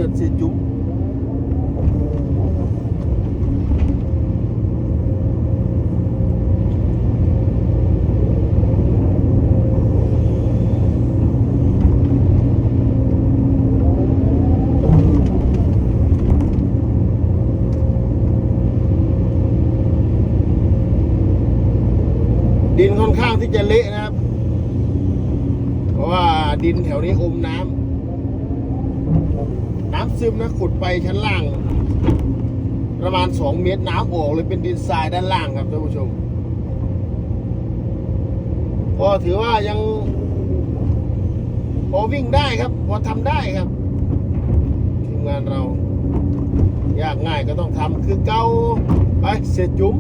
ลิดเสียจุ๋มดินค่อนข้างที่จะเละนะครับเพราะว่าดินแถวนี้อมน้ำซึมนะขุดไปชั้นล่างประมาณ2 เมตรน้ำออกเลยเป็นดินทรายด้านล่างครับท่านผู้ชมก็ถือว่ายังพอวิ่งได้ครับพอทำได้ครับทีมงานเรายากง่ายก็ต้องทำคือเก่าไปเสียจุ๋ม